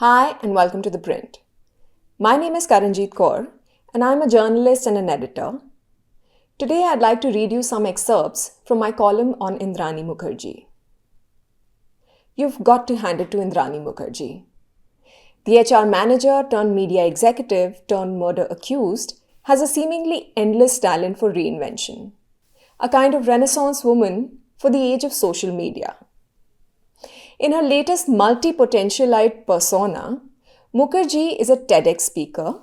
Hi and welcome to ThePrint. My name is Karanjeet Kaur and I'm a journalist and an editor. Today I'd like to read you some excerpts from my column on Indrani Mukerjea. You've got to hand it to Indrani Mukerjea. The HR manager turned media executive turned murder accused has a seemingly endless talent for reinvention, a kind of Renaissance woman for the age of social media. In her latest multi-potentialite persona, Mukerjea is a TEDx speaker,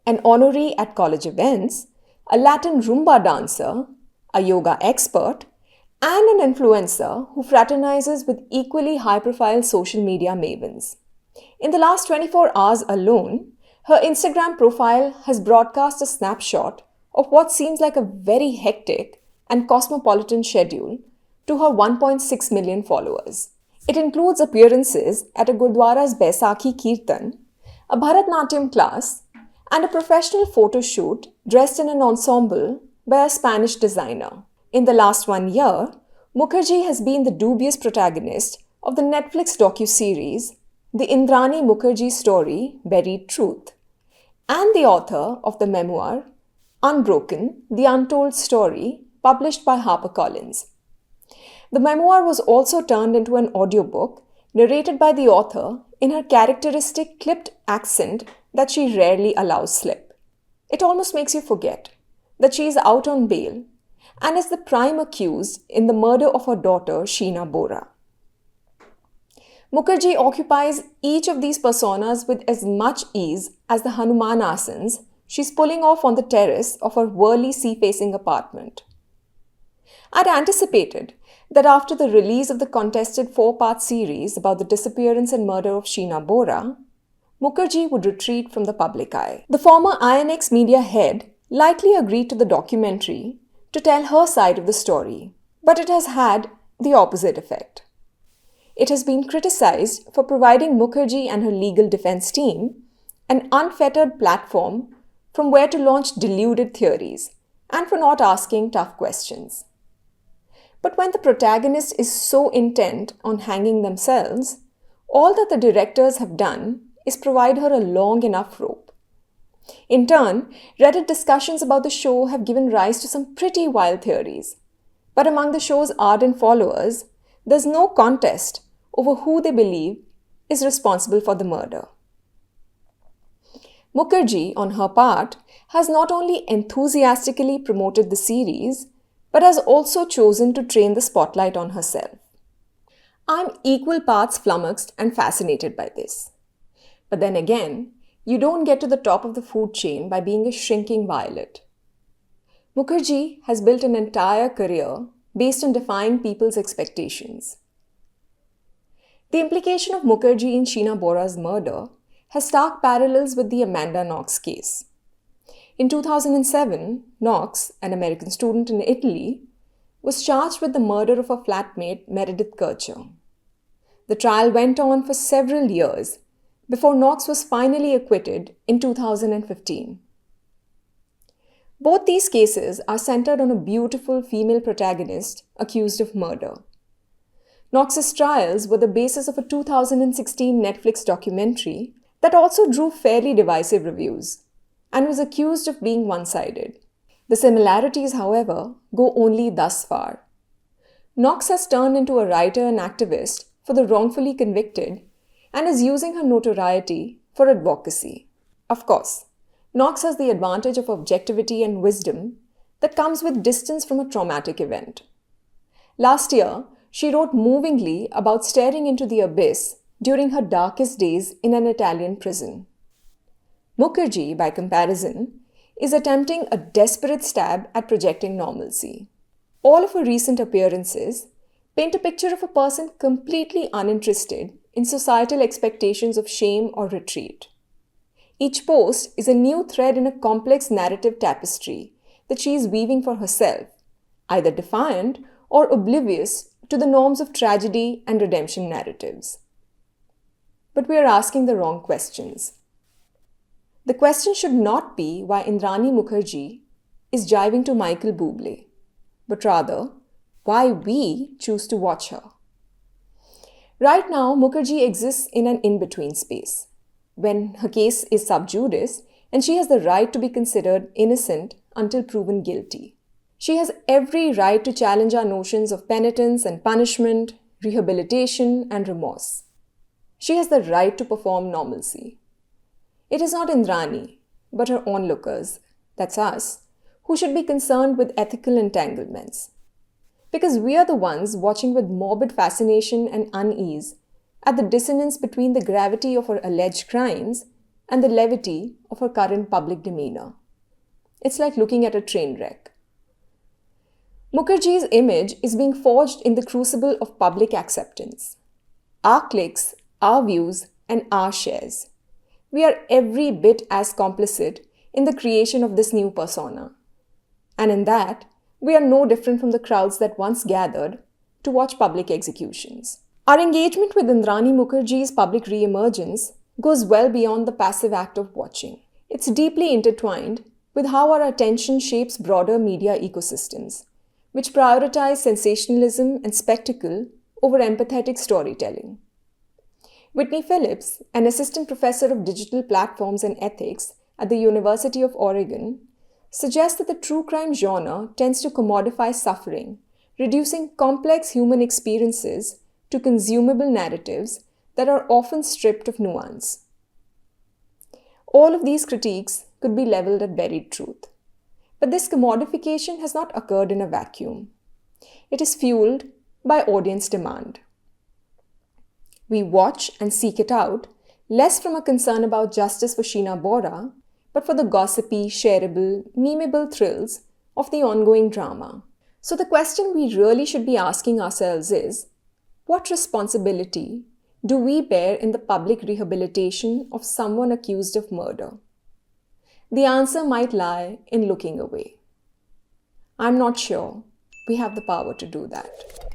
an honoree at college events, a Latin Rumba dancer, a yoga expert, and an influencer who fraternizes with equally high-profile social media mavens. In the last 24 hours alone, her Instagram profile has broadcast a snapshot of what seems like a very hectic and cosmopolitan schedule to her 1.6 million followers. It includes appearances at a Gurdwara's Baisakhi Kirtan, a Bharatnatyam class, and a professional photo shoot dressed in an ensemble by a Spanish designer. In the last 1 year, Mukerjea has been the dubious protagonist of the Netflix docuseries The Indrani Mukerjea Story, Buried Truth, and the author of the memoir Unbroken, The Untold Story, published by HarperCollins. The memoir was also turned into an audiobook narrated by the author in her characteristic clipped accent that she rarely allows slip. It almost makes you forget that she is out on bail and is the prime accused in the murder of her daughter, Sheena Bora. Mukerjea occupies each of these personas with as much ease as the Hanuman asanas she's pulling off on the terrace of her whirly sea-facing apartment. I'd anticipated that after the release of the contested 4-part series about the disappearance and murder of Sheena Bora, Mukerjea would retreat from the public eye. The former INX media head likely agreed to the documentary to tell her side of the story, but it has had the opposite effect. It has been criticized for providing Mukerjea and her legal defense team an unfettered platform from where to launch deluded theories and for not asking tough questions. But when the protagonist is so intent on hanging themselves, all that the directors have done is provide her a long enough rope. In turn, Reddit discussions about the show have given rise to some pretty wild theories. But among the show's ardent followers, there's no contest over who they believe is responsible for the murder. Mukerjea, on her part, has not only enthusiastically promoted the series, but has also chosen to train the spotlight on herself. I'm equal parts flummoxed and fascinated by this. But then again, you don't get to the top of the food chain by being a shrinking violet. Mukerjea has built an entire career based on defying people's expectations. The implication of Mukerjea in Sheena Bora's murder has stark parallels with the Amanda Knox case. In 2007, Knox, an American student in Italy, was charged with the murder of her flatmate Meredith Kercher. The trial went on for several years before Knox was finally acquitted in 2015. Both these cases are centered on a beautiful female protagonist accused of murder. Knox's trials were the basis of a 2016 Netflix documentary that also drew fairly divisive reviews and was accused of being one-sided. The similarities, however, go only thus far. Knox has turned into a writer and activist for the wrongfully convicted and is using her notoriety for advocacy. Of course, Knox has the advantage of objectivity and wisdom that comes with distance from a traumatic event. Last year, she wrote movingly about staring into the abyss during her darkest days in an Italian prison. Mukerjea, by comparison, is attempting a desperate stab at projecting normalcy. All of her recent appearances paint a picture of a person completely uninterested in societal expectations of shame or retreat. Each post is a new thread in a complex narrative tapestry that she is weaving for herself, either defiant or oblivious to the norms of tragedy and redemption narratives. But we are asking the wrong questions. The question should not be why Indrani Mukerjea is jiving to Michael Bublé, but rather why we choose to watch her. Right now, Mukerjea exists in an in-between space. when her case is sub judice and she has the right to be considered innocent until proven guilty. She has every right to challenge our notions of penitence and punishment, rehabilitation and remorse. She has the right to perform normalcy. It is not Indrani, but her onlookers, that's us, who should be concerned with ethical entanglements. Because we are the ones watching with morbid fascination and unease at the dissonance between the gravity of her alleged crimes and the levity of her current public demeanour. It's like looking at a train wreck. Mukerjea's image is being forged in the crucible of public acceptance. Our clicks, our views, and our shares. We are every bit as complicit in the creation of this new persona. And in that, we are no different from the crowds that once gathered to watch public executions. Our engagement with Indrani Mukerjea's public re-emergence goes well beyond the passive act of watching. It's deeply intertwined with how our attention shapes broader media ecosystems, which prioritize sensationalism and spectacle over empathetic storytelling. Whitney Phillips, an assistant professor of digital platforms and ethics at the University of Oregon, suggests that the true crime genre tends to commodify suffering, reducing complex human experiences to consumable narratives that are often stripped of nuance. All of these critiques could be leveled at buried truth. But this commodification has not occurred in a vacuum. It is fueled by audience demand. We watch and seek it out, less from a concern about justice for Sheena Bora, but for the gossipy, shareable, memeable thrills of the ongoing drama. So the question we really should be asking ourselves is, what responsibility do we bear in the public rehabilitation of someone accused of murder? The answer might lie in looking away. I'm not sure we have the power to do that.